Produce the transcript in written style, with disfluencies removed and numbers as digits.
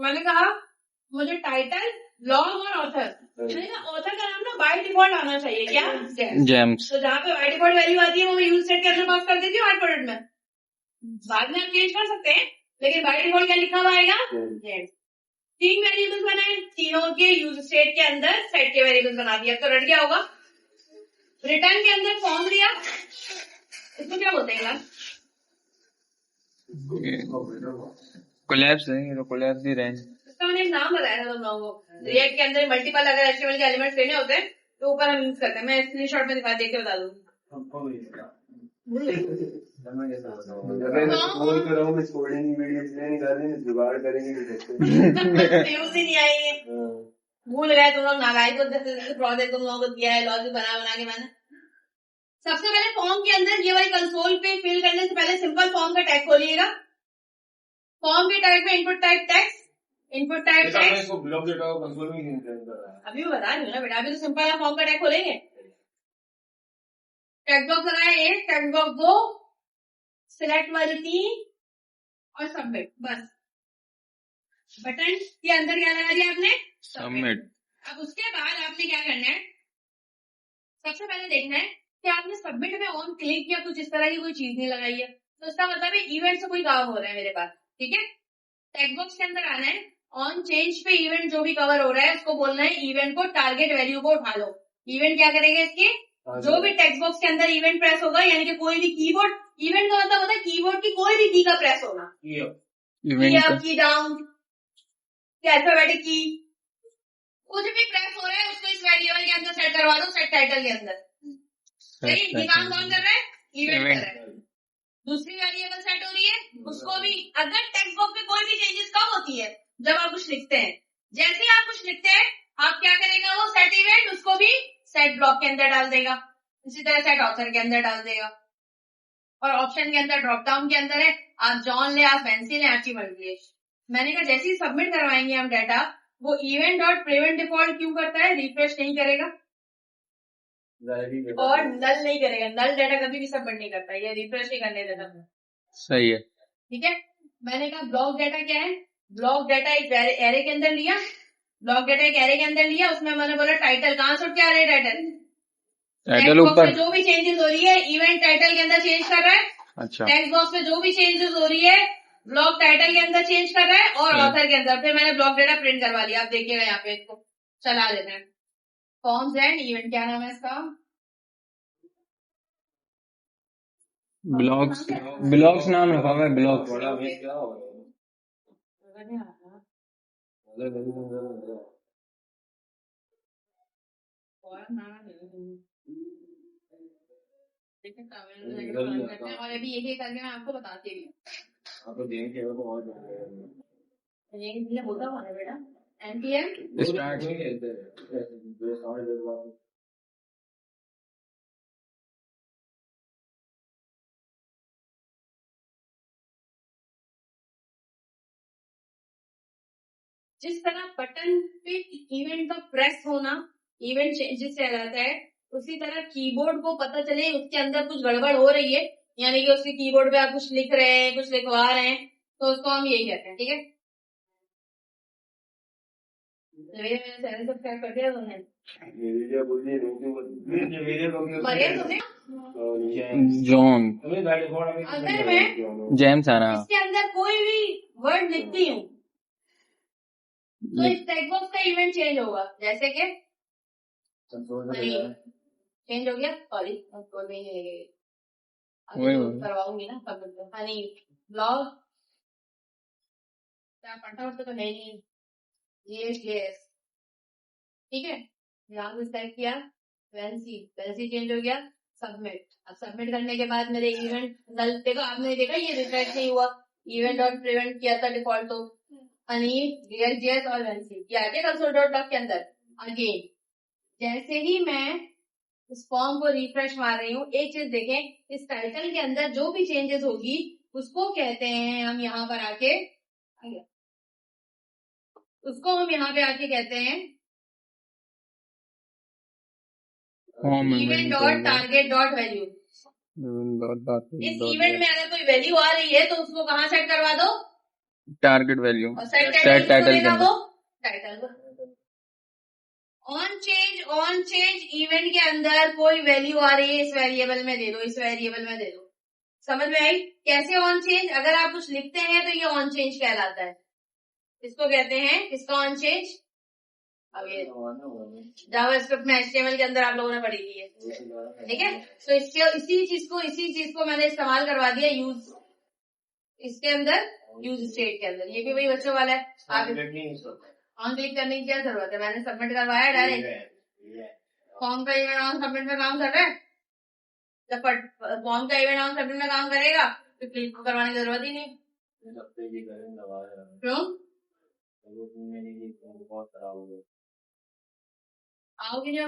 मैंने कहा मुझे टाइटल, ब्लॉग और ऑथर, मैंने कहा ऑथर का नाम ना बाय डिफॉल्ट आना चाहिए क्या, जेम्स। तो जहाँ पे बाय डिफॉल्ट वैल्यू आती है वो मैं यूज सेट के अंदर पास कर देती हूँ आउटपुट में। बाद में आप चेंज कर सकते हैं, लेकिन बाय डिफॉल्ट क्या लिखा हुआ आएगा, जेम्स। 3 वेरिएबल्स बनाए, तीनों के यूज स्टेट के अंदर सेट के वेरिएबल्स बना दिया, तो रट गया होगा। रिटर्न के अंदर फॉर्म लिया, इसको क्या बोलते हैं, कोलैप्स है, ये तो कोलैप्स ही रेंज। इसका मैंने एक नाम बताया था तुम लोगों को। रिएक्ट के अंदर मल्टीपल अगर एचटीएमएल के एलिमेंट्स लेने होते हैं तो ऊपर हम यूज करते हैं, मैं स्क्रीनशॉट में दिखा देख के बता दूंगी। यूज ही नहीं आएंगे, भूल गए तुम लोग, नालायक को प्रोजेक्ट तुम लोगों को दिया है, लॉजिक बना के मैंने। सबसे पहले फॉर्म के अंदर ये वाली कंसोल पे फिल करने से पहले सिंपल फॉर्म का टैग खोलिएगा। फॉर्म के टैग में input type text, input type text, अभी मैं बता रही हूँ ना बेटा, अभी तो सिंपल है, फॉर्म का टैग खोलेंगे। टेक्स्ट बॉक्स लगाए 1, टेक्स्ट बॉक्स 2, सिलेक्ट वाली 3 और सबमिट, बस। बटन के अंदर क्या लगा दिया आपने, सबमिट। अब उसके बाद आपने क्या करना है, सबसे पहले देखना है कि आपने सबमिट में ऑन क्लिक या कुछ इस तरह की कोई चीज नहीं लगाई है, तो इसका मतलब है इवेंट से कोई काम हो रहा है मेरे पास, ठीक है। टेक्स्ट बॉक्स के अंदर आना है, ऑन चेंज पे इवेंट जो भी कवर हो रहा है उसको बोलना है इवेंट को टारगेट वैल्यू को उठा लो। इवेंट क्या करेगा, इसके जो भी टेक्स्ट बॉक्स के अंदर इवेंट प्रेस होगा, यानी कि कोई भी कीबोर्ड, इवेंट का मतलब होता है कीबोर्ड की कोई भी की का प्रेस होना, की अप, की डाउन, की अल्फाबेटिक की, कुछ भी प्रेस हो रहा है उसको इस वेरिएबल के अंदर सेट करवा दो, सेट टाइटल के अंदर। सही, ये काम कौन कर रहा है, इवेंट कर रहा है। दूसरी वेरिएबल सेट हो रही है, उसको भी, अगर टेक्स्ट बॉक्स में कोई भी चेंजेस कब होती है, जब आप कुछ लिखते हैं। जैसे ही आप कुछ लिखते हैं, आप क्या करेगा, वो सेट इवेंट उसको भी सेट ब्लॉक के अंदर डाल देगा, इसी तरह सेट ऑथर के अंदर डाल देगा। और ऑप्शन के अंदर ड्रॉप डाउन के अंदर है, आप जॉन ले, आप पेंसिल है, आपकी मर्जी। मैंने कहा जैसे ही सबमिट करवाएंगे हम डाटा, वो इवेंट डॉट प्रिवेंट डिफॉल्ट क्यों करता है, रिफ्रेश नहीं करेगा और नल नहीं करेगा, नल डाटा कभी भी सबमिट नहीं करता, ये रिफ्रेश नहीं करने देता। सही है, ठीक है। मैंने कहा ब्लॉक डाटा क्या है, ब्लॉक डाटा एक एरे के अंदर लिया, ब्लॉक डाटा एक एरे के अंदर लिया, उसमें मैंने बोला टाइटल कहाँ से उठ के आ रहा है, टाइटल ऊपर जो भी चेंजेस हो रही है इवेंट टाइटल के अंदर चेंज कर रहा है। अच्छा, टेक्स्ट बॉक्स में जो भी चेंजेस हो रही है ब्लॉक टाइटल के अंदर चेंज कर रहा है और ऑथर के अंदर। फिर मैंने ब्लॉक डाटा प्रिंट करवा लिया, आप देखिएगा यहाँ पे, इसको चला देते हैं। फॉर्म्स एंड इवेंट, क्या नाम है इसका, ब्लॉग्स, ब्लॉग्स नाम रखा हुआ है, ब्लॉग्स। और अभी एक करके मैं आपको बताती हूँ, बोलता हुआ बेटा NPM स्टार्ट। जिस तरह बटन पे इवेंट का प्रेस होना इवेंट चेंजेस से रहता है, उसी तरह कीबोर्ड को पता चले उसके अंदर कुछ गड़बड़ हो रही है, यानी कि उसके कीबोर्ड पे आप कुछ लिख रहे हैं, कुछ लिखवा रहे हैं, तो उसको हम यही कहते हैं, ठीक है। सब्सक्राइब कर दिया तुमने, जॉन, अगर मैं जेम्स आना इसके अंदर कोई भी वर्ड लिखती हूँ तो इस टेक्स्ट बॉक्स का इवेंट चेंज होगा, जैसे कि चेंज हो गया, सॉरी करवाऊंगी ना हनी ब्लॉग, क्या पढ़ता तो नहीं, yes, ठीक है। यहाँ से सेलेक्ट किया, वैंसी चेंज हो गया, सबमिट। अब सबमिट करने के बाद मेरे इवेंट नल, देखो आपने देखा ये रिफ्रेश नहीं हुआ, इवेंट डॉट प्रिवेंट किया था डिफॉल्ट, तो हनी react.js और वैंसी किया है कंसोल डॉट लॉग के अंदर। अगेन जैसे ही मैं इस फॉर्म को रिफ्रेश मार रही हूँ, एक चीज देखें, इस टाइटल के अंदर जो भी चेंजेस होगी उसको कहते हैं हम यहाँ पर आके, उसको हम यहाँ पे आके कहते हैं event dot target dot value. इस इवेंट में अगर कोई वैल्यू आ रही है तो उसको कहाँ सेट करवा दो, टारगेट वैल्यू और सेट सेट टाइटल टाइटल के देगा अंदर वो टाइटल। ऑन चेंज इवेंट के अंदर कोई वैल्यू आ रही है, इस वेरिएबल में दे दो, इस वेरिएबल में दे दो। समझ में आई कैसे ऑन चेंज? अगर आप कुछ लिखते हैं तो ये ऑन चेंज कहलाता है। इसको कहते हैं, किसका ऑन चेंज? अब ये जावास्क्रिप्ट में HTML के अंदर आप लोगों ने पढ़ी थी है, ठीक है। तो इसी चीज को मैंने इस्तेमाल करवा दिया यूज, इसके अंदर यूज स्टेट के अंदर। ये भी वही बच्चों वाला है। आप ऑन क्लिक करने की क्या जरूरत है? मैंने सबमिट करवाया डायरेक्ट। फॉर्म का इवेंट ऑन सबमिट में काम कर रहा है। जब फॉर्म का इवेंट ऑन सबमिट में काम करेगा तो क्लिक करवाने की जरूरत ही नहीं। क्यों? आओगे नहीं